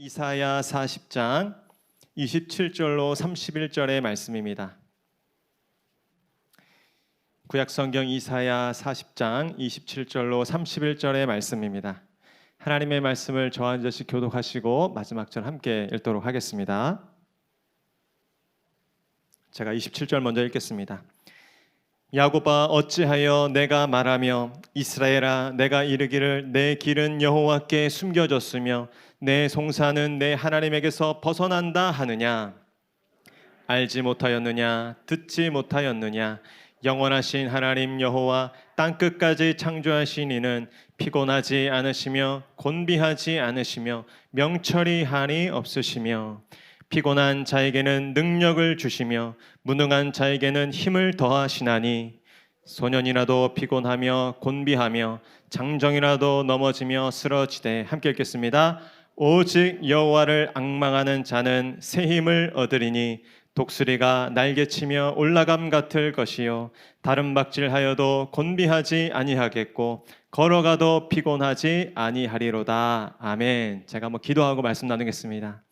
이사야 40장 27절로 31절의 말씀입니다. 구약성경 이사야 40장 27절로 31절의 말씀입니다. 하나님의 말씀을 저와 한 절씩 교독하시고 마지막 절 함께 읽도록 하겠습니다. 제가 27절 먼저 읽겠습니다. 야곱아 어찌하여 내가 말하며 이스라엘아 내가 이르기를 내 길은 여호와께 숨겨졌으며 내 송사는 내 하나님에게서 벗어난다 하느냐. 알지 못하였느냐 듣지 못하였느냐. 영원하신 하나님 여호와 땅끝까지 창조하신 이는 피곤하지 않으시며 곤비하지 않으시며 명철이 한이 없으시며 피곤한 자에게는 능력을 주시며 무능한 자에게는 힘을 더하시나니 소년이라도 피곤하며 곤비하며 장정이라도 넘어지며 쓰러지되 함께 읽겠습니다. 오직 여호와를 앙망하는 자는 새 힘을 얻으리니 독수리가 날개치며 올라감 같을 것이요 다른 박질하여도 곤비하지 아니하겠고 걸어가도 피곤하지 아니하리로다. 아멘. 제가 한번 기도하고 말씀 나누겠습니다.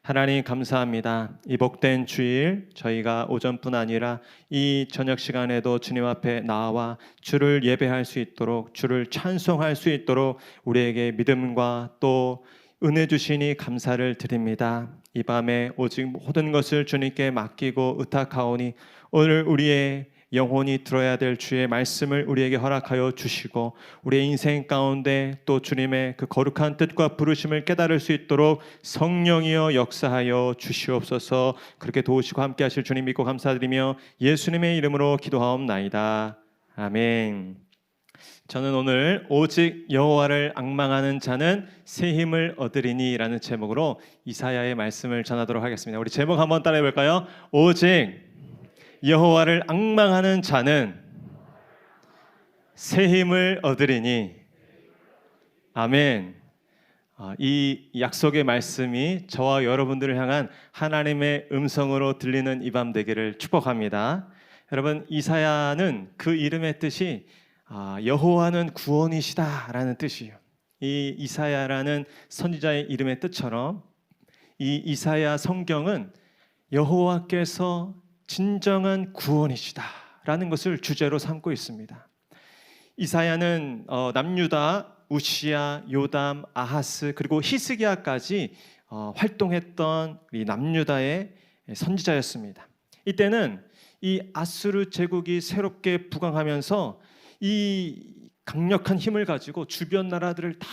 하나님 감사합니다. 이 복된 주일 저희가 오전뿐 아니라 이 저녁 시간에도 주님 앞에 나와 주를 예배할 수 있도록 주를 찬송할 수 있도록 우리에게 믿음과 또 은혜 주시니 감사를 드립니다. 이 밤에 오직 모든 것을 주님께 맡기고 의탁하오니 오늘 우리의 영혼이 들어야 될 주의 말씀을 우리에게 허락하여 주시고 우리의 인생 가운데 또 주님의 그 거룩한 뜻과 부르심을 깨달을 수 있도록 성령이여 역사하여 주시옵소서. 그렇게 도우시고 함께 하실 주님 믿고 감사드리며 예수님의 이름으로 기도하옵나이다. 아멘. 저는 오늘 오직 여호와를 앙망하는 자는 새 힘을 얻으리니 라는 제목으로 이사야의 말씀을 전하도록 하겠습니다. 우리 제목 한번 따라해 볼까요? 오직 여호와를 앙망하는 자는 새 힘을 얻으리니. 아멘. 이 약속의 말씀이 저와 여러분들을 향한 하나님의 음성으로 들리는 이 밤 되기를 축복합니다. 여러분, 이사야는 그 이름의 뜻이 여호와는 구원이시다라는 뜻이에요. 이 이사야라는 선지자의 이름의 뜻처럼 이 이사야 성경은 여호와께서 진정한 구원이시다라는 것을 주제로 삼고 있습니다. 이사야는 남유다, 우시야, 요담, 아하스 그리고 히스기야까지 활동했던 이 남유다의 선지자였습니다. 이때는 이 아수르 제국이 새롭게 부강하면서 이 강력한 힘을 가지고 주변 나라들을 다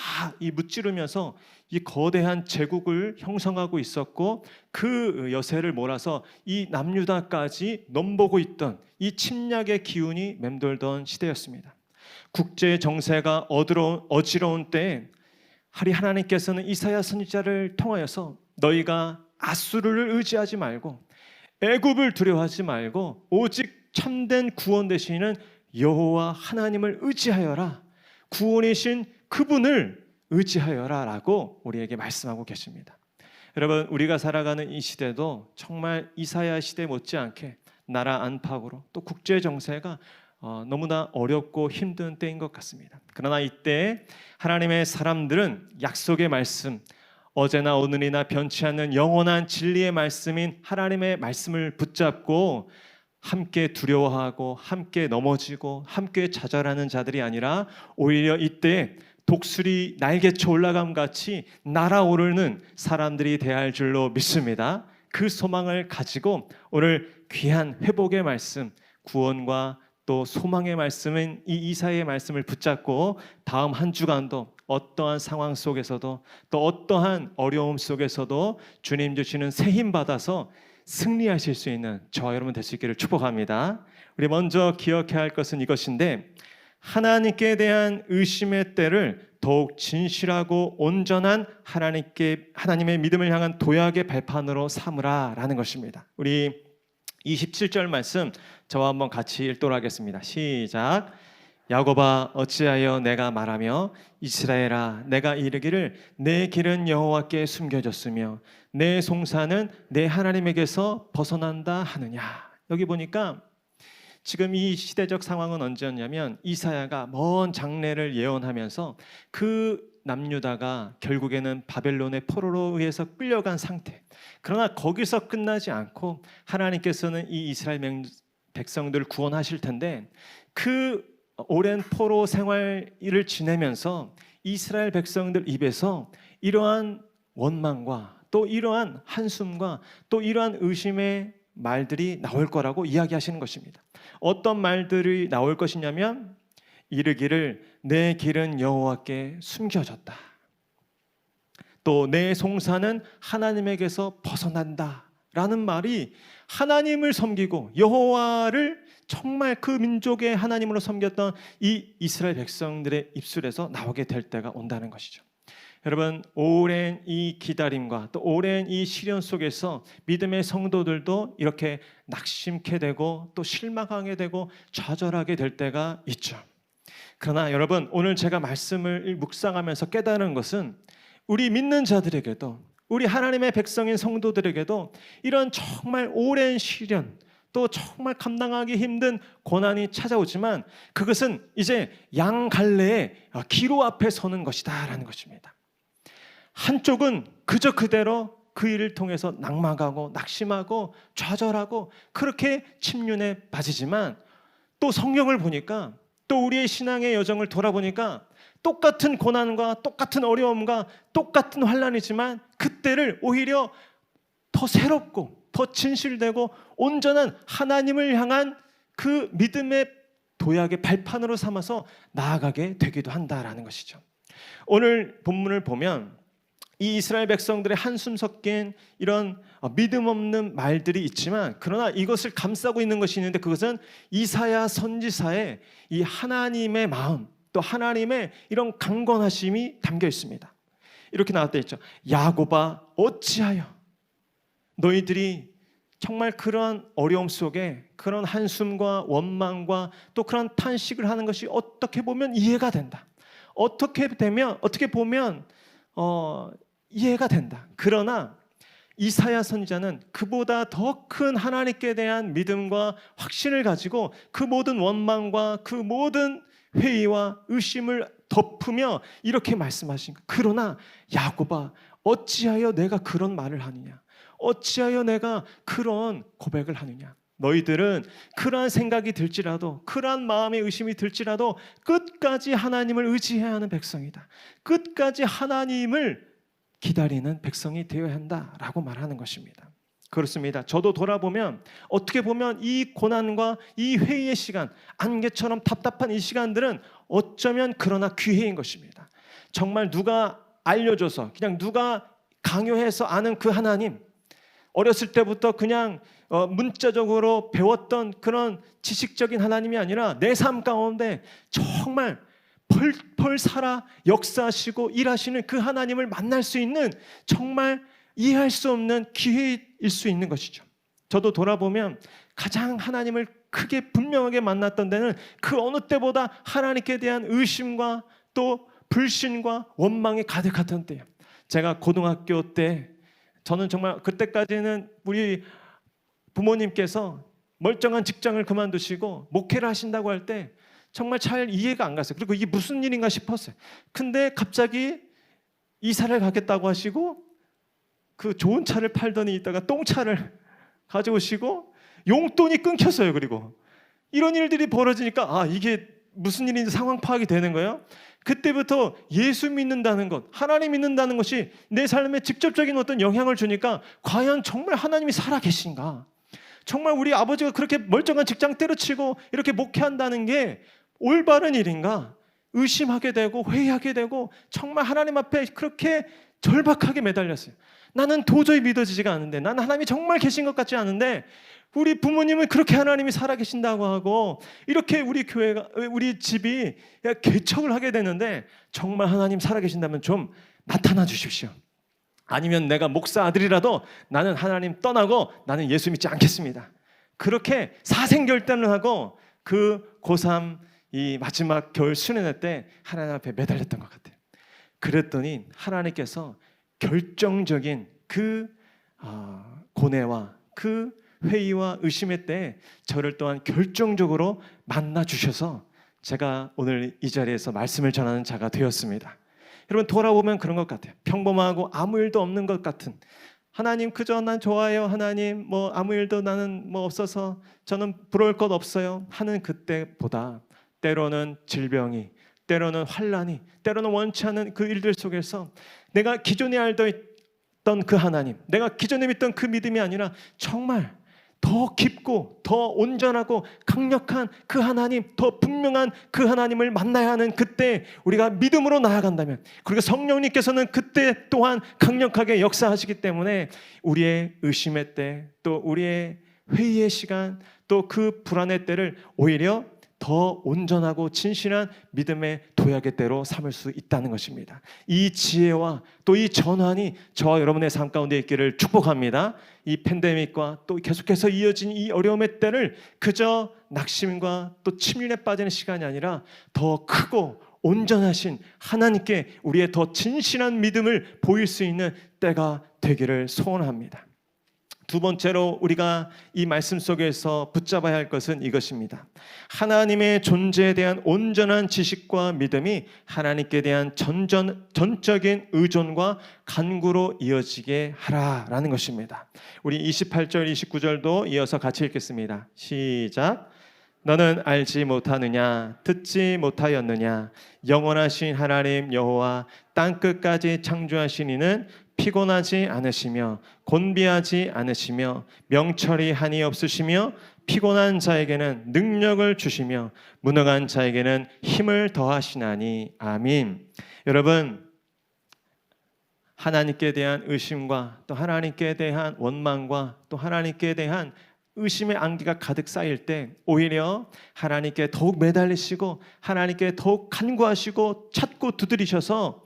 무찌르면서 이 거대한 제국을 형성하고 있었고 그 여세를 몰아서 이 남유다까지 넘보고 있던 이 침략의 기운이 맴돌던 시대였습니다. 국제 정세가 어지러운 때에 하나님께서는 이사야 선지자를 통하여서 너희가 아수르를 의지하지 말고 애굽을 두려워하지 말고 오직 참된 구원 되시는 여호와 하나님을 의지하여라. 구원이신 그분을 의지하여라 라고 우리에게 말씀하고 계십니다. 여러분, 우리가 살아가는 이 시대도 정말 이사야 시대 못지않게 나라 안팎으로 또 국제 정세가 너무나 어렵고 힘든 때인 것 같습니다. 그러나 이때 하나님의 사람들은 약속의 말씀, 어제나 오늘이나 변치 않는 영원한 진리의 말씀인 하나님의 말씀을 붙잡고 함께 두려워하고 함께 넘어지고 함께 좌절하는 자들이 아니라 오히려 이때 독수리 날개쳐 올라감 같이 날아오르는 사람들이 되어야 줄로 믿습니다. 그 소망을 가지고 오늘 귀한 회복의 말씀, 구원과 또 소망의 말씀인 이 이사야의 말씀을 붙잡고 다음 한 주간도 어떠한 상황 속에서도 또 어떠한 어려움 속에서도 주님 주시는 새 힘 받아서 승리하실 수 있는 저와 여러분 될 수 있기를 축복합니다. 우리 먼저 기억해야 할 것은 이것인데 하나님께 대한 의심의 때를 더욱 진실하고 온전한 하나님의 믿음을 향한 도약의 발판으로 삼으라 라는 것입니다. 우리 27절 말씀 저와 한번 같이 읽도록 하겠습니다. 시작. 야곱아 어찌하여 내가 말하며 이스라엘아 내가 이르기를 내 길은 여호와께 숨겨졌으며 내 송사는 내 하나님에게서 벗어난다 하느냐. 여기 보니까 지금 이 시대적 상황은 언제였냐면 이사야가 먼 장래를 예언하면서 그 남유다가 결국에는 바벨론의 포로로 의해서 끌려간 상태. 그러나 거기서 끝나지 않고 하나님께서는 이 이스라엘 백성들을 구원하실 텐데 그 오랜 포로 생활을 지내면서 이스라엘 백성들 입에서 이러한 원망과 또 이러한 한숨과 또 이러한 의심의 말들이 나올 거라고 이야기하시는 것입니다. 어떤 말들이 나올 것이냐면 이르기를 내 길은 여호와께 숨겨졌다. 또 내 송사는 하나님에게서 벗어난다 라는 말이 하나님을 섬기고 여호와를 정말 그 민족의 하나님으로 섬겼던 이 이스라엘 백성들의 입술에서 나오게 될 때가 온다는 것이죠. 여러분, 오랜 이 기다림과 또 오랜 이 시련 속에서 믿음의 성도들도 이렇게 낙심케 되고 또 실망하게 되고 좌절하게 될 때가 있죠. 그러나 여러분, 오늘 제가 말씀을 묵상하면서 깨달은 것은 우리 믿는 자들에게도, 우리 하나님의 백성인 성도들에게도 이런 정말 오랜 시련, 또 정말 감당하기 힘든 고난이 찾아오지만 그것은 이제 양갈래의 기로 앞에 서는 것이다라는 것입니다. 한쪽은 그저 그대로 그 일을 통해서 낙망하고 낙심하고 좌절하고 그렇게 침륜에 빠지지만 또 성경을 보니까 또 우리의 신앙의 여정을 돌아보니까 똑같은 고난과 똑같은 어려움과 똑같은 환난이지만 그때를 오히려 더 새롭고 더 진실되고 온전한 하나님을 향한 그 믿음의 도약의 발판으로 삼아서 나아가게 되기도 한다라는 것이죠. 오늘 본문을 보면 이 이스라엘 백성들의 한숨 섞인 이런 믿음 없는 말들이 있지만 그러나 이것을 감싸고 있는 것이 있는데 그것은 이사야 선지사의 이 하나님의 마음 또 하나님의 이런 강건하심이 담겨 있습니다. 이렇게 나왔다 했죠. 야곱아 어찌하여 너희들이 정말 그런 어려움 속에 그런 한숨과 원망과 또 그런 탄식을 하는 것이 어떻게 보면 이해가 된다. 어떻게 보면 이해가 된다. 그러나 이사야 선지자는 그보다 더 큰 하나님께 대한 믿음과 확신을 가지고 그 모든 원망과 그 모든 회의와 의심을 덮으며 이렇게 말씀하신 것. 그러나 야곱아 어찌하여 내가 그런 말을 하느냐? 어찌하여 내가 그런 고백을 하느냐? 너희들은 그러한 생각이 들지라도 그러한 마음의 의심이 들지라도 끝까지 하나님을 의지해야 하는 백성이다. 끝까지 하나님을 기다리는 백성이 되어야 한다라고 말하는 것입니다. 그렇습니다. 저도 돌아보면 어떻게 보면 이 고난과 이 회의의 시간, 안개처럼 답답한 이 시간들은 어쩌면 그러나 기회인 것입니다. 정말 누가 알려줘서 그냥 누가 강요해서 아는 그 하나님, 어렸을 때부터 그냥 문자적으로 배웠던 그런 지식적인 하나님이 아니라 내 삶 가운데 정말 펄펄 살아 역사하시고 일하시는 그 하나님을 만날 수 있는 정말 이해할 수 없는 기회일 수 있는 것이죠. 저도 돌아보면 가장 하나님을 크게 분명하게 만났던 데는 그 어느 때보다 하나님께 대한 의심과 또 불신과 원망이 가득했던 때예요. 제가 고등학교 때 저는 정말 그때까지는 우리 부모님께서 멀쩡한 직장을 그만두시고 목회를 하신다고 할 때 정말 잘 이해가 안 갔어요. 그리고 이게 무슨 일인가 싶었어요. 근데 갑자기 이사를 가겠다고 하시고 그 좋은 차를 팔더니 있다가 똥차를 가져오시고 용돈이 끊겼어요. 그리고 이런 일들이 벌어지니까 이게 무슨 일인지 상황 파악이 되는 거예요. 그때부터 예수 믿는다는 것, 하나님 믿는다는 것이 내 삶에 직접적인 어떤 영향을 주니까 과연 정말 하나님이 살아계신가? 정말 우리 아버지가 그렇게 멀쩡한 직장 때려치고 이렇게 목회한다는 게 올바른 일인가? 의심하게 되고 회의하게 되고 정말 하나님 앞에 그렇게 절박하게 매달렸어요. 나는 도저히 믿어지지가 않는데, 나는 하나님이 정말 계신 것 같지 않은데 우리 부모님은 그렇게 하나님이 살아계신다고 하고 이렇게 우리 교회가, 우리 집이 개척을 하게 되는데 정말 하나님 살아계신다면 좀 나타나 주십시오. 아니면 내가 목사 아들이라도 나는 하나님 떠나고 나는 예수 믿지 않겠습니다. 그렇게 사생결단을 하고 그 고3 이 마지막 겨울 수련회 때 하나님 앞에 매달렸던 것 같아요. 그랬더니 하나님께서 결정적인 그 고뇌와 그 회의와 의심의 때에 저를 또한 결정적으로 만나 주셔서 제가 오늘 이 자리에서 말씀을 전하는 자가 되었습니다. 여러분, 돌아보면 그런 것 같아요. 평범하고 아무 일도 없는 것 같은, 하나님 그저 난 좋아요, 하나님 뭐 아무 일도 나는 뭐 없어서 저는 부러울 것 없어요 하는 그때보다 때로는 질병이, 때로는 환난이, 때로는 원치 않은 그 일들 속에서 내가 기존에 알던 그 하나님, 내가 기존에 믿던 그 믿음이 아니라 정말 더 깊고 더 온전하고 강력한 그 하나님, 더 분명한 그 하나님을 만나야 하는 그때 우리가 믿음으로 나아간다면, 그리고 성령님께서는 그때 또한 강력하게 역사하시기 때문에 우리의 의심의 때, 또 우리의 회의의 시간, 또 그 불안의 때를 오히려 더 온전하고 진실한 믿음의 도약의 때로 삼을 수 있다는 것입니다. 이 지혜와 또 이 전환이 저와 여러분의 삶 가운데 있기를 축복합니다. 이 팬데믹과 또 계속해서 이어진 이 어려움의 때를 그저 낙심과 또 침륜에 빠지는 시간이 아니라 더 크고 온전하신 하나님께 우리의 더 진실한 믿음을 보일 수 있는 때가 되기를 소원합니다. 두 번째로 우리가 이 말씀 속에서 붙잡아야 할 것은 이것입니다. 하나님의 존재에 대한 온전한 지식과 믿음이 하나님께 대한 전적인 의존과 간구로 이어지게 하라라는 것입니다. 우리 28절 29절도 이어서 같이 읽겠습니다. 시작. 너는 알지 못하느냐, 듣지 못하였느냐, 영원하신 하나님 여호와 땅끝까지 창조하신 이는 피곤하지 않으시며 곤비하지 않으시며 명철이 한이 없으시며 피곤한 자에게는 능력을 주시며 무능한 자에게는 힘을 더하시나니. 아멘. 여러분, 하나님께 대한 의심과 또 하나님께 대한 원망과 또 하나님께 대한 의심의 안개가 가득 쌓일 때 오히려 하나님께 더욱 매달리시고 하나님께 더욱 간구하시고 찾고 두드리셔서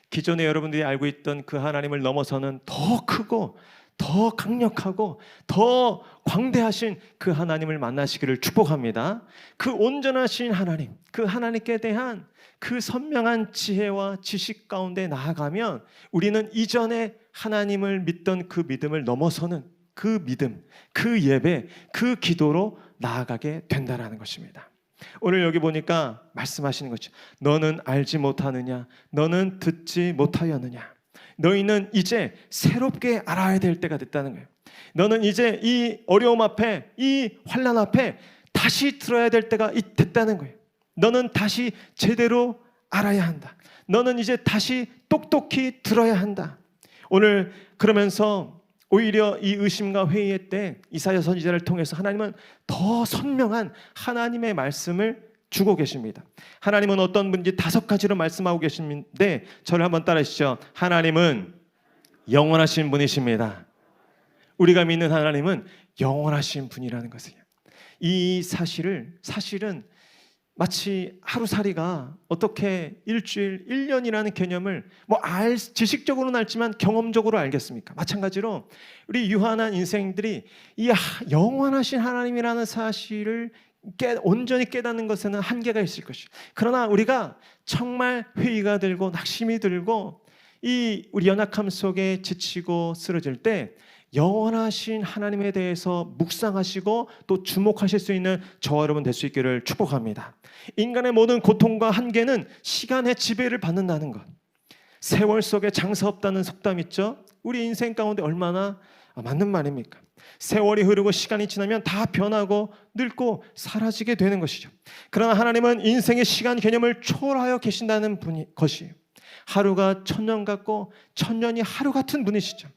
기존에 여러분들이 알고 있던 그 하나님을 넘어서는 더 크고 더 강력하고 더 광대하신 그 하나님을 만나시기를 축복합니다. 그 온전하신 하나님, 그 하나님께 대한 그 선명한 지혜와 지식 가운데 나아가면 우리는 이전에 하나님을 믿던 그 믿음을 넘어서는 그 믿음, 그 예배, 그 기도로 나아가게 된다는 것입니다. 오늘 여기 보니까 말씀하시는 거죠. 너는 알지 못하느냐, 너는 듣지 못하였느냐. 너희는 이제 새롭게 알아야 될 때가 됐다는 거예요. 너는 이제 이 어려움 앞에, 이 환난 앞에 다시 들어야 될 때가 됐다는 거예요. 너는 다시 제대로 알아야 한다. 너는 이제 다시 똑똑히 들어야 한다. 오늘 그러면서 오히려 이 의심과 회의의 때 이사야 선지자를 통해서 하나님은 더 선명한 하나님의 말씀을 주고 계십니다. 하나님은 어떤 분인지 5가지로 말씀하고 계시는데 저를 한번 따라하시죠. 하나님은 영원하신 분이십니다. 우리가 믿는 하나님은 영원하신 분이라는 것이에요. 이 사실은 마치 하루살이가 어떻게 일주일, 1년이라는 개념을 지식적으로는 알지만 경험적으로 알겠습니까? 마찬가지로 우리 유한한 인생들이 이 영원하신 하나님이라는 사실을 온전히 깨닫는 것에는 한계가 있을 것이에요. 그러나 우리가 정말 회의가 들고 낙심이 들고 우리 연약함 속에 지치고 쓰러질 때 영원하신 하나님에 대해서 묵상하시고 또 주목하실 수 있는 저와 여러분 될 수 있기를 축복합니다. 인간의 모든 고통과 한계는 시간의 지배를 받는다는 것. 세월 속에 장사 없다는 속담 있죠? 우리 인생 가운데 얼마나 맞는 말입니까? 세월이 흐르고 시간이 지나면 다 변하고 늙고 사라지게 되는 것이죠. 그러나 하나님은 인생의 시간 개념을 초월하여 계신다는 것이에요. 하루가 천년 같고 천년이 하루 같은 분이시죠.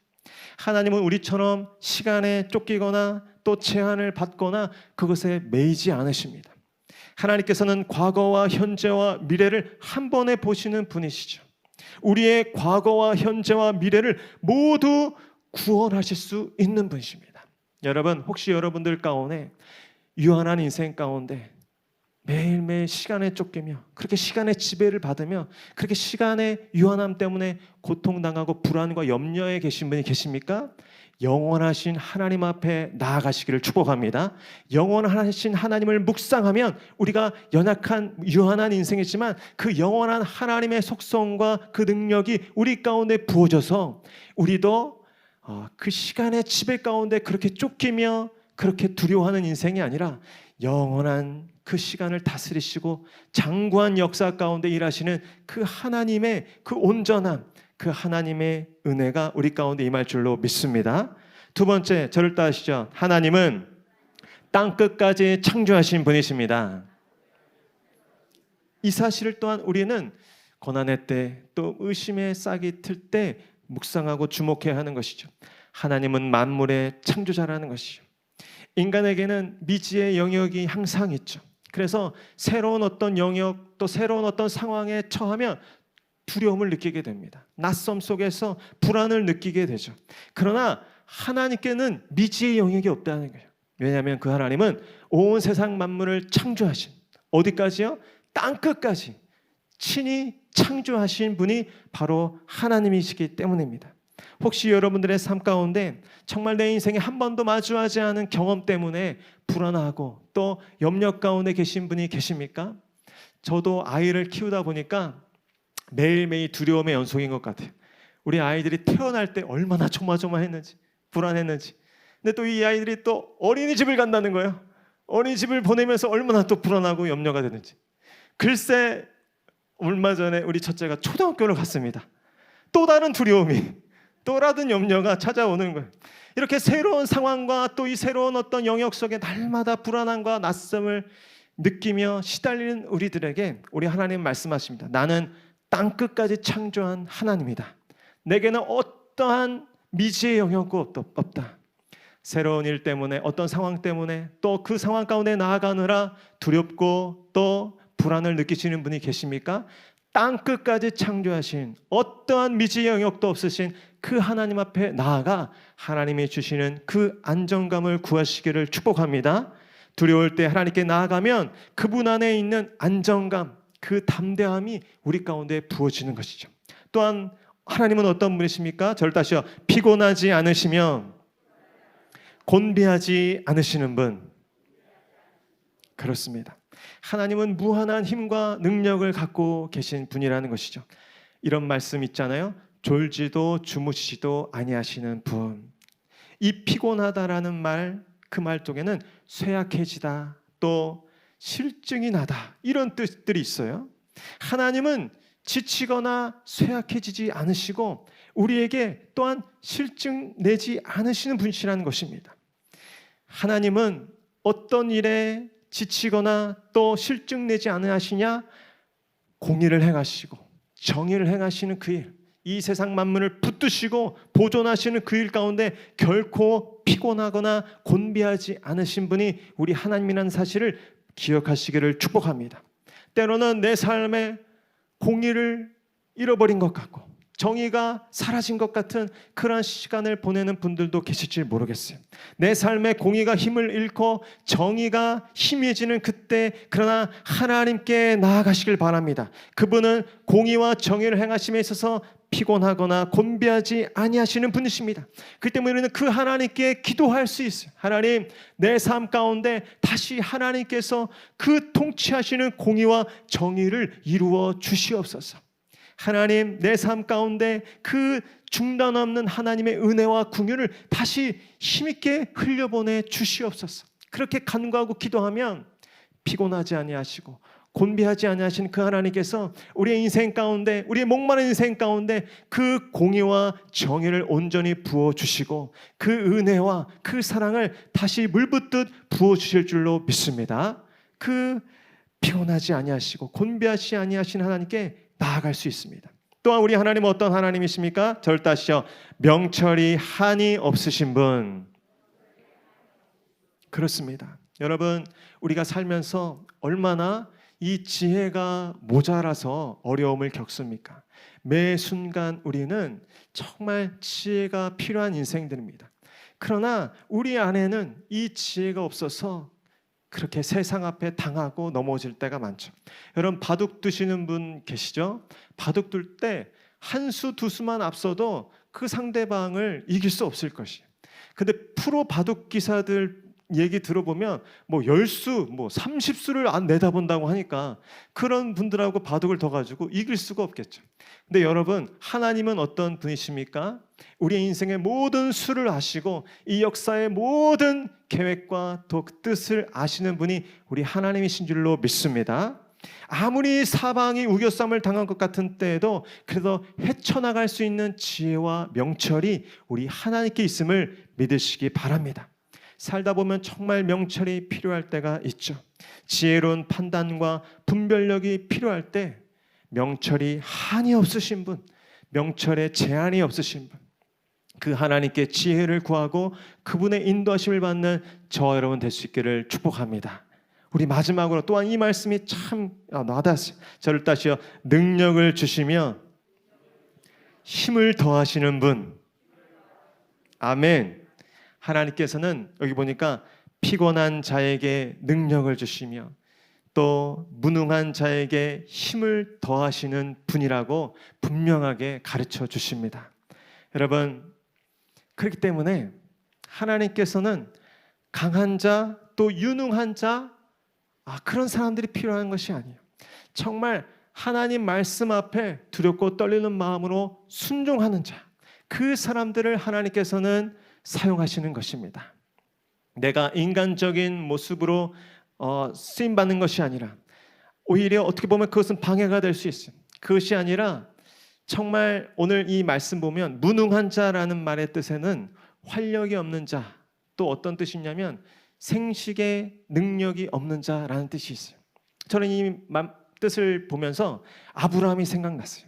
하나님은 우리처럼 시간에 쫓기거나 또 제한을 받거나 그것에 매이지 않으십니다. 하나님께서는 과거와 현재와 미래를 한 번에 보시는 분이시죠. 우리의 과거와 현재와 미래를 모두 구원하실 수 있는 분이십니다. 여러분, 혹시 여러분들 가운데 유한한 인생 가운데 매일매일 시간에 쫓기며 그렇게 시간의 지배를 받으며 그렇게 시간의 유한함 때문에 고통당하고 불안과 염려에 계신 분이 계십니까? 영원하신 하나님 앞에 나아가시기를 축복합니다. 영원하신 하나님을 묵상하면 우리가 연약한 유한한 인생이지만 그 영원한 하나님의 속성과 그 능력이 우리 가운데 부어져서 우리도 그 시간의 지배 가운데 그렇게 쫓기며 그렇게 두려워하는 인생이 아니라 영원한 그 시간을 다스리시고 장구한 역사 가운데 일하시는 그 하나님의 그 온전함, 그 하나님의 은혜가 우리 가운데 임할 줄로 믿습니다. 두 번째, 저를 따르시죠. 하나님은 땅 끝까지 창조하신 분이십니다. 이 사실을 또한 우리는 고난의 때, 또 의심의 싹이 틀 때 묵상하고 주목해야 하는 것이죠. 하나님은 만물의 창조자라는 것이죠. 인간에게는 미지의 영역이 항상 있죠. 그래서 새로운 어떤 영역, 또 새로운 어떤 상황에 처하면 두려움을 느끼게 됩니다. 낯섦 속에서 불안을 느끼게 되죠. 그러나 하나님께는 미지의 영역이 없다는 거예요. 왜냐하면 그 하나님은 온 세상 만물을 창조하신, 어디까지요? 땅끝까지 친히 창조하신 분이 바로 하나님이시기 때문입니다. 혹시 여러분들의 삶 가운데 정말 내 인생에 한 번도 마주하지 않은 경험 때문에 불안하고 또 염려 가운데 계신 분이 계십니까? 저도 아이를 키우다 보니까 매일매일 두려움의 연속인 것 같아요. 우리 아이들이 태어날 때 얼마나 조마조마했는지, 불안했는지. 근데 또 이 아이들이 또 어린이집을 간다는 거예요. 어린이집을 보내면서 얼마나 또 불안하고 염려가 되는지. 글쎄 얼마 전에 우리 첫째가 초등학교를 갔습니다. 또 다른 두려움이, 또 다른 염려가 찾아오는 거예요. 이렇게 새로운 상황과 또 이 새로운 어떤 영역 속에 날마다 불안함과 낯섦을 느끼며 시달리는 우리들에게 우리 하나님 말씀하십니다. 나는 땅끝까지 창조한 하나님이다. 내게는 어떠한 미지의 영역도 없다. 새로운 일 때문에, 어떤 상황 때문에 또 그 상황 가운데 나아가느라 두렵고 또 불안을 느끼시는 분이 계십니까? 땅끝까지 창조하신 어떠한 미지의 영역도 없으신 그 하나님 앞에 나아가 하나님이 주시는 그 안정감을 구하시기를 축복합니다. 두려울 때 하나님께 나아가면 그분 안에 있는 안정감, 그 담대함이 우리 가운데 부어지는 것이죠. 또한 하나님은 어떤 분이십니까? 저를 다시요. 피곤하지 않으시며 곤비하지 않으시는 분. 그렇습니다. 하나님은 무한한 힘과 능력을 갖고 계신 분이라는 것이죠. 이런 말씀 있잖아요. 졸지도 주무시지도 아니하시는 분. 이 피곤하다라는 말, 그 말 속에는 쇠약해지다, 또 실증이 나다, 이런 뜻들이 있어요. 하나님은 지치거나 쇠약해지지 않으시고 우리에게 또한 실증 내지 않으시는 분이시라는 것입니다. 하나님은 어떤 일에 지치거나 또 실증 내지 않으시냐? 공의를 행하시고 정의를 행하시는 그 일, 이 세상 만물을 붙드시고 보존하시는 그 일 가운데 결코 피곤하거나 곤비하지 않으신 분이 우리 하나님이라는 사실을 기억하시기를 축복합니다. 때로는 내 삶에 공의를 잃어버린 것 같고 정의가 사라진 것 같은 그런 시간을 보내는 분들도 계실지 모르겠어요. 내 삶에 공의가 힘을 잃고 정의가 희미해지는 그때, 그러나 하나님께 나아가시길 바랍니다. 그분은 공의와 정의를 행하심에 있어서 피곤하거나 곤비하지 아니하시는 분이십니다. 그 때문에 우리는 그 하나님께 기도할 수 있어요. 하나님, 내 삶 가운데 다시 하나님께서 그 통치하시는 공의와 정의를 이루어 주시옵소서. 하나님, 내 삶 가운데 그 중단 없는 하나님의 은혜와 긍휼을 다시 힘있게 흘려보내 주시옵소서. 그렇게 간구하고 기도하면 피곤하지 아니하시고 곤비하지 아니하신 그 하나님께서 우리의 인생 가운데, 우리의 목마른 인생 가운데 그 공의와 정의를 온전히 부어주시고 그 은혜와 그 사랑을 다시 물붓듯 부어주실 줄로 믿습니다. 그 피곤하지 아니하시고 곤비하지 아니하신 하나님께 나아갈 수 있습니다. 또한 우리 하나님은 어떤 하나님이십니까? 저를 따시죠. 명철이 한이 없으신 분. 그렇습니다. 여러분, 우리가 살면서 얼마나 이 지혜가 모자라서 어려움을 겪습니까? 매 순간 우리는 정말 지혜가 필요한 인생들입니다. 그러나 우리 안에는 이 지혜가 없어서 그렇게 세상 앞에 당하고 넘어질 때가 많죠. 여러분, 바둑 두시는 분 계시죠? 바둑 둘 때 한 수 두 수만 앞서도 그 상대방을 이길 수 없을 것이에요. 근데 프로 바둑 기사들 얘기 들어보면 뭐 10수, 뭐 30수를 안 내다본다고 하니까 그런 분들하고 바둑을 더 가지고 이길 수가 없겠죠. 근데 여러분, 하나님은 어떤 분이십니까? 우리의 인생의 모든 수를 아시고 이 역사의 모든 계획과 뜻을 아시는 분이 우리 하나님이신 줄로 믿습니다. 아무리 사방이 우겨쌈을 당한 것 같은 때에도 그래도 헤쳐나갈 수 있는 지혜와 명철이 우리 하나님께 있음을 믿으시기 바랍니다. 살다 보면 정말 명철이 필요할 때가 있죠. 지혜로운 판단과 분별력이 필요할 때 명철이 한이 없으신 분, 명철에 제한이 없으신 분, 그 하나님께 지혜를 구하고 그분의 인도하심을 받는 저와 여러분 될 수 있기를 축복합니다. 우리 마지막으로 또한 이 말씀이 참 와닿았어요. 저를 따시어 능력을 주시며 힘을 더하시는 분. 아멘. 하나님께서는 여기 보니까 피곤한 자에게 능력을 주시며 또 무능한 자에게 힘을 더하시는 분이라고 분명하게 가르쳐 주십니다. 여러분, 그렇기 때문에 하나님께서는 강한 자 또 유능한 자 그런 사람들이 필요한 것이 아니에요. 정말 하나님 말씀 앞에 두렵고 떨리는 마음으로 순종하는 자, 그 사람들을 하나님께서는 사용하시는 것입니다. 내가 인간적인 모습으로 쓰임받는 것이 아니라 오히려 어떻게 보면 그것은 방해가 될 수 있어요. 그것이 아니라 정말 오늘 이 말씀 보면 무능한 자라는 말의 뜻에는 활력이 없는 자, 또 어떤 뜻이냐면 생식의 능력이 없는 자라는 뜻이 있어요. 저는 이 뜻을 보면서 아브라함이 생각났어요.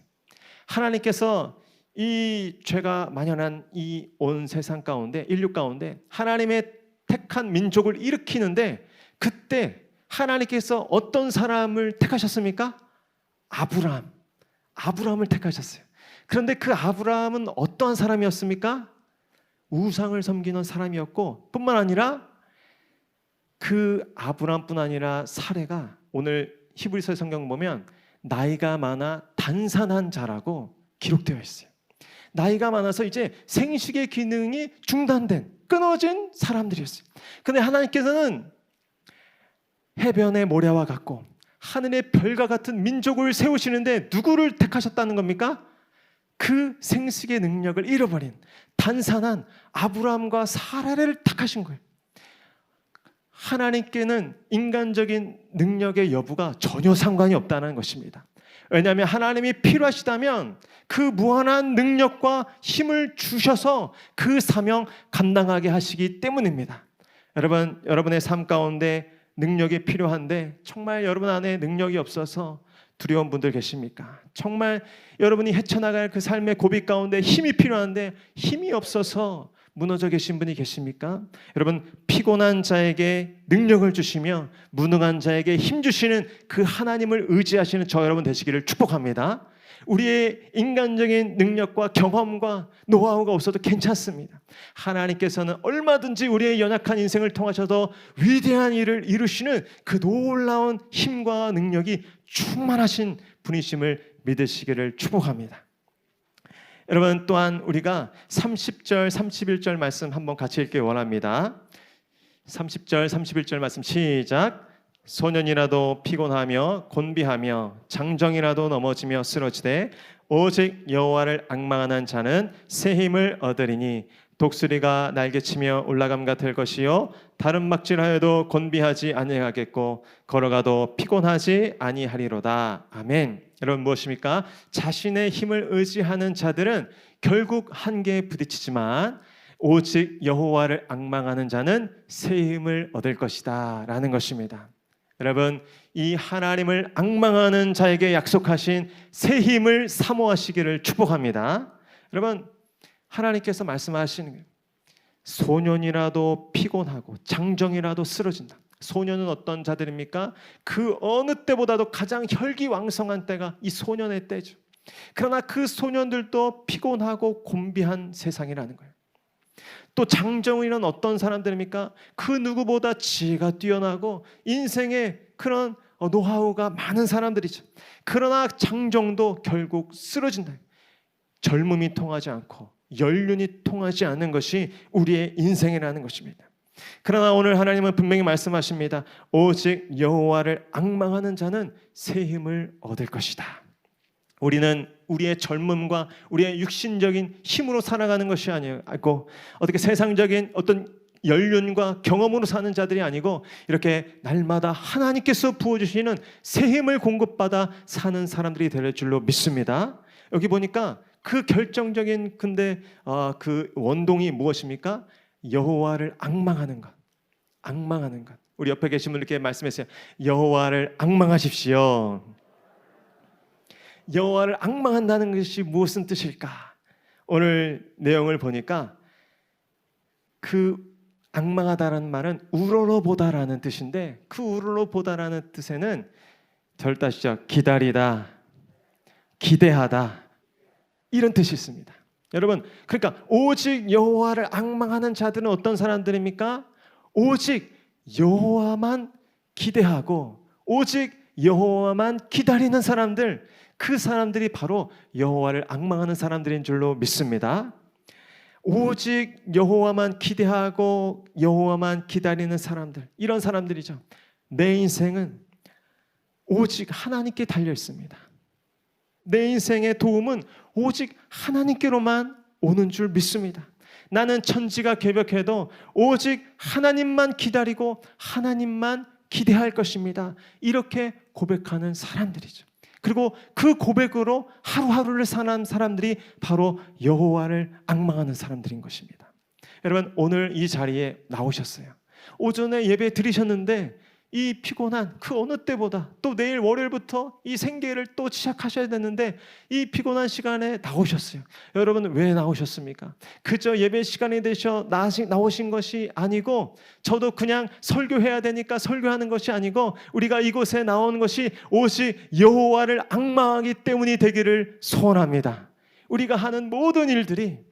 하나님께서 이 죄가 만연한 이 온 세상 가운데, 인류 가운데 하나님의 택한 민족을 일으키는데 그때 하나님께서 어떤 사람을 택하셨습니까? 아브라함을 택하셨어요. 그런데 그 아브라함은 어떠한 사람이었습니까? 우상을 섬기는 사람이었고, 뿐만 아니라 그 아브라함뿐 아니라 사레가 오늘 히브리서 성경 보면 나이가 많아 단산한 자라고 기록되어 있어요. 나이가 많아서 이제 생식의 기능이 중단된, 끊어진 사람들이었어요. 그런데 하나님께서는 해변의 모래와 같고 하늘의 별과 같은 민족을 세우시는데 누구를 택하셨다는 겁니까? 그 생식의 능력을 잃어버린 단산한 아브라함과 사라를 택하신 거예요. 하나님께는 인간적인 능력의 여부가 전혀 상관이 없다는 것입니다. 왜냐하면 하나님이 필요하시다면 그 무한한 능력과 힘을 주셔서 그 사명 감당하게 하시기 때문입니다. 여러분, 여러분의 삶 가운데 능력이 필요한데 정말 여러분 안에 능력이 없어서 두려운 분들 계십니까? 정말 여러분이 헤쳐나갈 그 삶의 고비 가운데 힘이 필요한데 힘이 없어서 무너져 계신 분이 계십니까? 여러분, 피곤한 자에게 능력을 주시며 무능한 자에게 힘 주시는 그 하나님을 의지하시는 저 여러분 되시기를 축복합니다. 우리의 인간적인 능력과 경험과 노하우가 없어도 괜찮습니다. 하나님께서는 얼마든지 우리의 연약한 인생을 통하셔서 위대한 일을 이루시는 그 놀라운 힘과 능력이 충만하신 분이심을 믿으시기를 축복합니다. 여러분, 또한 우리가 30절, 31절 말씀 한번 같이 읽기 원합니다. 30절, 31절 말씀 시작. 소년이라도 피곤하며 곤비하며 장정이라도 넘어지며 쓰러지되 오직 여호와를 앙망하는 자는 새 힘을 얻으리니 독수리가 날개치며 올라감과 될 것이요 다른 막질하여도 곤비하지 아니하겠고 걸어가도 피곤하지 아니하리로다. 아멘. 여러분, 무엇입니까? 자신의 힘을 의지하는 자들은 결국 한계에 부딪히지만 오직 여호와를 앙망하는 자는 새 힘을 얻을 것이다 라는 것입니다. 여러분, 이 하나님을 앙망하는 자에게 약속하신 새 힘을 사모하시기를 축복합니다. 여러분, 하나님께서 말씀하시는 거예요. 소년이라도 피곤하고 장정이라도 쓰러진다. 소년은 어떤 자들입니까? 그 어느 때보다도 가장 혈기왕성한 때가 이 소년의 때죠. 그러나 그 소년들도 피곤하고 곤비한 세상이라는 거예요. 또 장정이는 어떤 사람들입니까? 그 누구보다 지혜가 뛰어나고 인생에 그런 노하우가 많은 사람들이죠. 그러나 장정도 결국 쓰러진다. 젊음이 통하지 않고 연륜이 통하지 않는 것이 우리의 인생이라는 것입니다. 그러나 오늘 하나님은 분명히 말씀하십니다. 오직 여호와를 앙망하는 자는 새 힘을 얻을 것이다. 우리는 우리의 젊음과 우리의 육신적인 힘으로 살아가는 것이 아니고 어떻게 세상적인 어떤 연륜과 경험으로 사는 자들이 아니고 이렇게 날마다 하나님께서 부어주시는 새 힘을 공급받아 사는 사람들이 될 줄로 믿습니다. 여기 보니까 그 결정적인 그 원동이 무엇입니까? 여호와를 앙망하는 것. 앙망하는 것. 우리 옆에 계신 분 이렇게 말씀했어요. 여호와를 앙망하십시오. 여호와를 앙망한다는 것이 무슨 뜻일까? 오늘 내용을 보니까 그 앙망하다라는 말은 우러러보다라는 뜻인데 그 우러러보다라는 뜻에는 절다시죠. 기다리다, 기대하다 이런 뜻이 있습니다. 여러분, 그러니까 오직 여호와를 앙망하는 자들은 어떤 사람들입니까? 오직 여호와만 기대하고 오직 여호와만 기다리는 사람들, 그 사람들이 바로 여호와를 앙망하는 사람들인 줄로 믿습니다. 오직 여호와만 기대하고 여호와만 기다리는 사람들, 이런 사람들이죠. 내 인생은 오직 하나님께 달려 있습니다. 내 인생의 도움은 오직 하나님께로만 오는 줄 믿습니다. 나는 천지가 개벽해도 오직 하나님만 기다리고 하나님만 기대할 것입니다. 이렇게 고백하는 사람들이죠. 그리고 그 고백으로 하루하루를 사는 사람들이 바로 여호와를 앙망하는 사람들인 것입니다. 여러분, 오늘 이 자리에 나오셨어요. 오전에 예배 드리셨는데 이 피곤한 그 어느 때보다 또 내일 월요일부터 이 생계를 또 시작하셔야 되는데 이 피곤한 시간에 나오셨어요. 여러분, 왜 나오셨습니까? 그저 예배 시간이 되셔 나오신 것이 아니고 저도 그냥 설교해야 되니까 설교하는 것이 아니고 우리가 이곳에 나온 것이 오직 여호와를 앙망하기 때문이 되기를 소원합니다. 우리가 하는 모든 일들이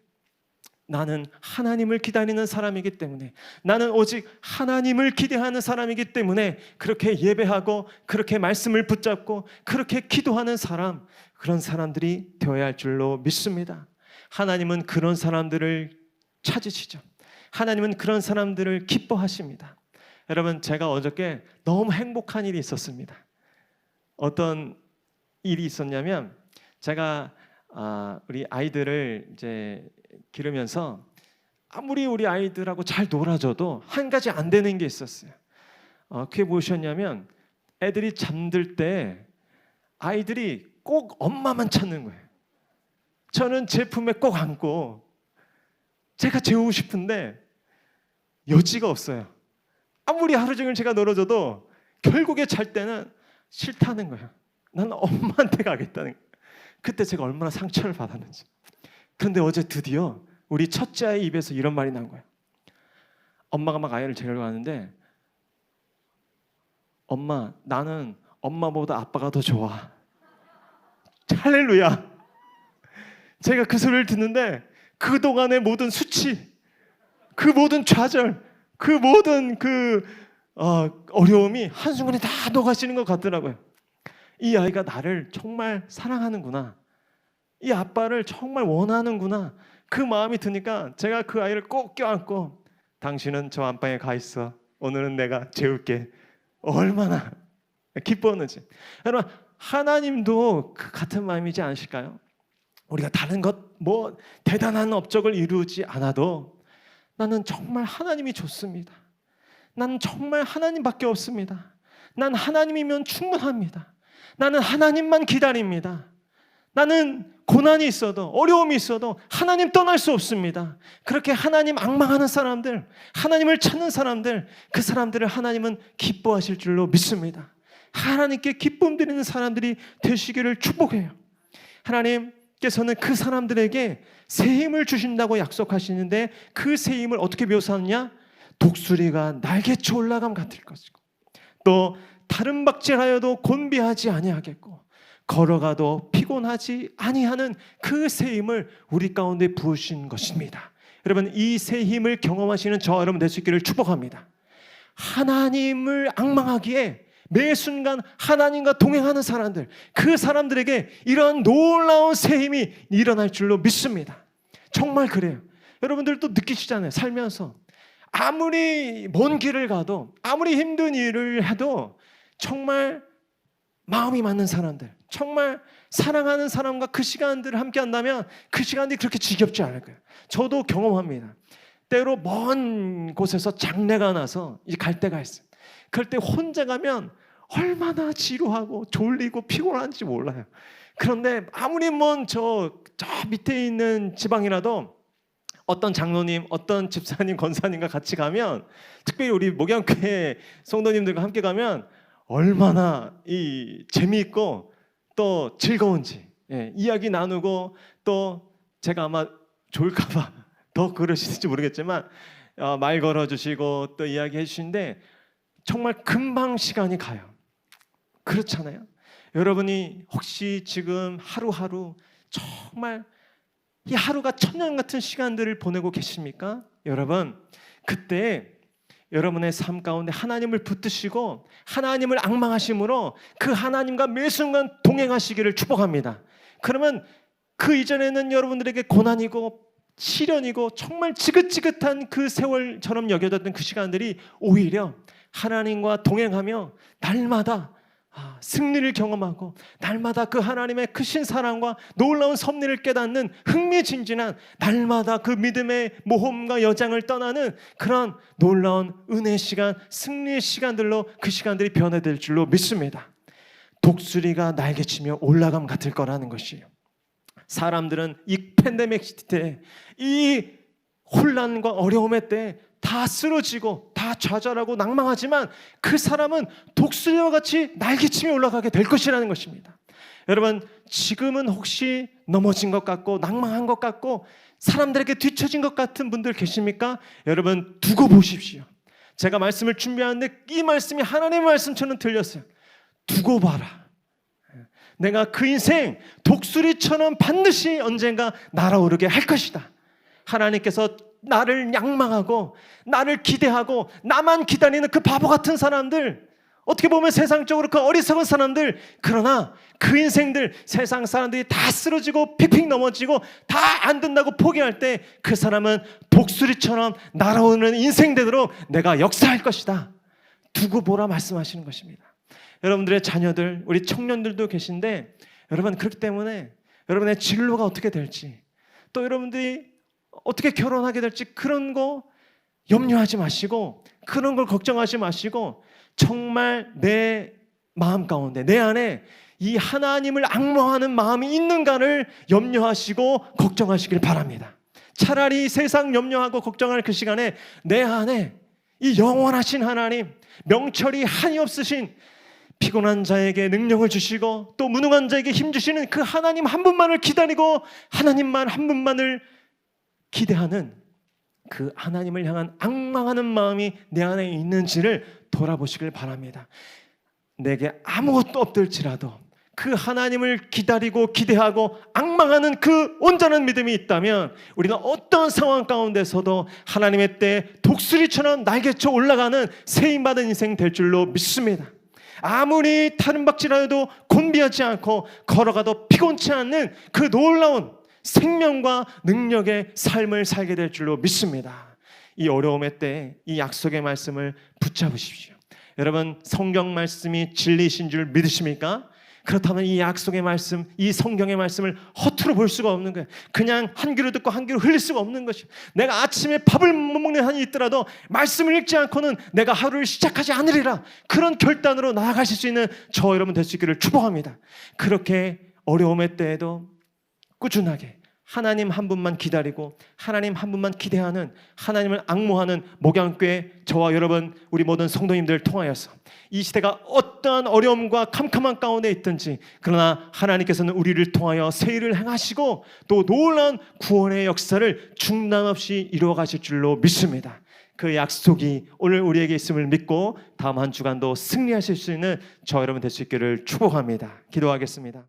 나는 하나님을 기다리는 사람이기 때문에 나는 오직 하나님을 기대하는 사람이기 때문에 그렇게 예배하고 그렇게 말씀을 붙잡고 그렇게 기도하는 사람, 그런 사람들이 되어야 할 줄로 믿습니다. 하나님은 그런 사람들을 찾으시죠. 하나님은 그런 사람들을 기뻐하십니다. 여러분, 제가 어저께 너무 행복한 일이 있었습니다. 어떤 일이 있었냐면 제가 우리 아이들을 이제 기르면서 아무리 우리 아이들하고 잘 놀아줘도 한 가지 안 되는 게 있었어요. 그게 무엇이었냐면 애들이 잠들 때 아이들이 꼭 엄마만 찾는 거예요. 저는 제 품에 꼭 안고 제가 재우고 싶은데 여지가 없어요. 아무리 하루 종일 제가 놀아줘도 결국에 잘 때는 싫다는 거예요. 나는 엄마한테 가겠다는 거예요. 그때 제가 얼마나 상처를 받았는지. 그런데 어제 드디어 우리 첫째 아이 입에서 이런 말이 나온 거예요. 엄마가 막 아이를 데리러 가는데 엄마, 나는 엄마보다 아빠가 더 좋아. 할렐루야. 제가 그 소리를 듣는데 그동안의 모든 수치, 그 모든 좌절, 그 모든 어려움이 한순간에 다 녹아지는 것 같더라고요. 이 아이가 나를 정말 사랑하는구나. 이 아빠를 정말 원하는구나. 그 마음이 드니까 제가 그 아이를 꼭 껴안고 당신은 저 안방에 가 있어. 오늘은 내가 재울게. 얼마나 기뻤는지. 여러분, 하나님도 그 같은 마음이지 않으실까요? 우리가 다른 뭐 대단한 업적을 이루지 않아도 나는 정말 하나님이 좋습니다. 나는 정말 하나님밖에 없습니다. 난 하나님이면 충분합니다. 나는 하나님만 기다립니다. 나는 고난이 있어도 어려움이 있어도 하나님 떠날 수 없습니다. 그렇게 하나님 앙망하는 사람들, 하나님을 찾는 사람들, 그 사람들을 하나님은 기뻐하실 줄로 믿습니다. 하나님께 기쁨 드리는 사람들이 되시기를 축복해요. 하나님께서는 그 사람들에게 새 힘을 주신다고 약속하시는데 그 새 힘을 어떻게 묘사하느냐? 독수리가 날개쳐 올라감 같을 것이고 또 다른 박질하여도 곤비하지 아니하겠고 걸어가도 피곤하지 아니하는 그 새 힘을 우리 가운데 부으신 것입니다. 여러분, 이 새 힘을 경험하시는 저와 여러분 될 수 있기를 축복합니다. 하나님을 앙망하기에 매 순간 하나님과 동행하는 사람들, 그 사람들에게 이런 놀라운 새 힘이 일어날 줄로 믿습니다. 정말 그래요. 여러분들도 느끼시잖아요. 살면서 아무리 먼 길을 가도 아무리 힘든 일을 해도 정말 마음이 맞는 사람들, 정말 사랑하는 사람과 그 시간들을 함께 한다면 그 시간이 그렇게 지겹지 않을 거예요. 저도 경험합니다. 때로 먼 곳에서 장례가 나서 이제 갈 때가 있어요. 그럴 때 혼자 가면 얼마나 지루하고 졸리고 피곤한지 몰라요. 그런데 아무리 먼 저 밑에 있는 지방이라도 어떤 장로님, 어떤 집사님, 권사님과 같이 가면, 특별히 우리 목양교회 성도님들과 함께 가면 얼마나 이 재미있고 또 즐거운지, 이야기 나누고, 또 제가 아마 좋을까봐 더 그러시는지 모르겠지만 말 걸어주시고 또 이야기해 주시는데 정말 금방 시간이 가요. 그렇잖아요. 여러분이 혹시 지금 하루하루 정말 이 하루가 천년 같은 시간들을 보내고 계십니까? 여러분, 그때 여러분의 삶 가운데 하나님을 붙드시고 하나님을 앙망하심으로 그 하나님과 매 순간 동행하시기를 축복합니다. 그러면 그 이전에는 여러분들에게 고난이고 시련이고 정말 지긋지긋한 그 세월처럼 여겨졌던 그 시간들이 오히려 하나님과 동행하며 날마다 승리를 경험하고 날마다 그 하나님의 크신 사랑과 놀라운 섭리를 깨닫는 흥미진진한, 날마다 그 믿음의 모험과 여정을 떠나는 그런 놀라운 은혜의 시간, 승리의 시간들로 그 시간들이 변화될 줄로 믿습니다. 독수리가 날개치며 올라감 같을 거라는 것이에요. 사람들은 이 팬데믹 시대 때, 이 혼란과 어려움의 때 다 쓰러지고 다 좌절하고 낭망하지만 그 사람은 독수리와 같이 날개치며 올라가게 될 것이라는 것입니다. 여러분, 지금은 혹시 넘어진 것 같고 낭망한 것 같고 사람들에게 뒤처진 것 같은 분들 계십니까? 여러분, 두고 보십시오. 제가 말씀을 준비하는데 이 말씀이 하나님의 말씀처럼 들렸어요. 두고 봐라. 내가 그 인생 독수리처럼 반드시 언젠가 날아오르게 할 것이다. 하나님께서 나를仰망하고 나를 기대하고 나만 기다리는 그 바보 같은 사람들, 어떻게 보면 세상적으로 그 어리석은 사람들, 그러나 그 인생들, 세상 사람들이 다 쓰러지고 픽픽 넘어지고 다 안 된다고 포기할 때 그 사람은 독수리처럼 날아오는 인생대로 내가 역사할 것이다. 두고 보라 말씀하시는 것입니다. 여러분들의 자녀들, 우리 청년들도 계신데, 여러분, 그렇기 때문에 여러분의 진로가 어떻게 될지, 또 여러분들이 어떻게 결혼하게 될지 그런 거 염려하지 마시고, 그런 걸 걱정하지 마시고, 정말 내 마음 가운데, 내 안에 이 하나님을 앙망하는 마음이 있는가를 염려하시고 걱정하시길 바랍니다. 차라리 세상 염려하고 걱정할 그 시간에 내 안에 이 영원하신 하나님, 명철이 한이 없으신, 피곤한 자에게 능력을 주시고 또 무능한 자에게 힘 주시는 그 하나님 한 분만을 기다리고 하나님만 한 분만을 기대하는 그 하나님을 향한 앙망하는 마음이 내 안에 있는지를 돌아보시길 바랍니다. 내게 아무것도 없을지라도 그 하나님을 기다리고 기대하고 앙망하는 그 온전한 믿음이 있다면 우리는 어떤 상황 가운데서도 하나님의 때 독수리처럼 날개쳐 올라가는 세임받은 인생 될 줄로 믿습니다. 아무리 타른박질하여도 곤비하지 않고 걸어가도 피곤치 않는 그 놀라운 생명과 능력의 삶을 살게 될 줄로 믿습니다. 이 어려움의 때 이 약속의 말씀을 붙잡으십시오. 여러분, 성경 말씀이 진리이신 줄 믿으십니까? 그렇다면 이 약속의 말씀, 이 성경의 말씀을 허투루 볼 수가 없는 거예요. 그냥 한 귀로 듣고 한 귀로 흘릴 수가 없는 것이에요. 내가 아침에 밥을 못 먹는 한이 있더라도 말씀을 읽지 않고는 내가 하루를 시작하지 않으리라, 그런 결단으로 나아가실 수 있는 저 여러분 될 수 있기를 축복합니다. 그렇게 어려움의 때에도 꾸준하게 하나님 한 분만 기다리고 하나님 한 분만 기대하는, 하나님을 앙모하는 목양교회 저와 여러분, 우리 모든 성도님들을 통하여서 이 시대가 어떠한 어려움과 캄캄한 가운데 있든지, 그러나 하나님께서는 우리를 통하여 새 일을 행하시고 또 놀라운 구원의 역사를 중단 없이 이루어 가실 줄로 믿습니다. 그 약속이 오늘 우리에게 있음을 믿고 다음 한 주간도 승리하실 수 있는 저 여러분 될 수 있기를 축복합니다. 기도하겠습니다.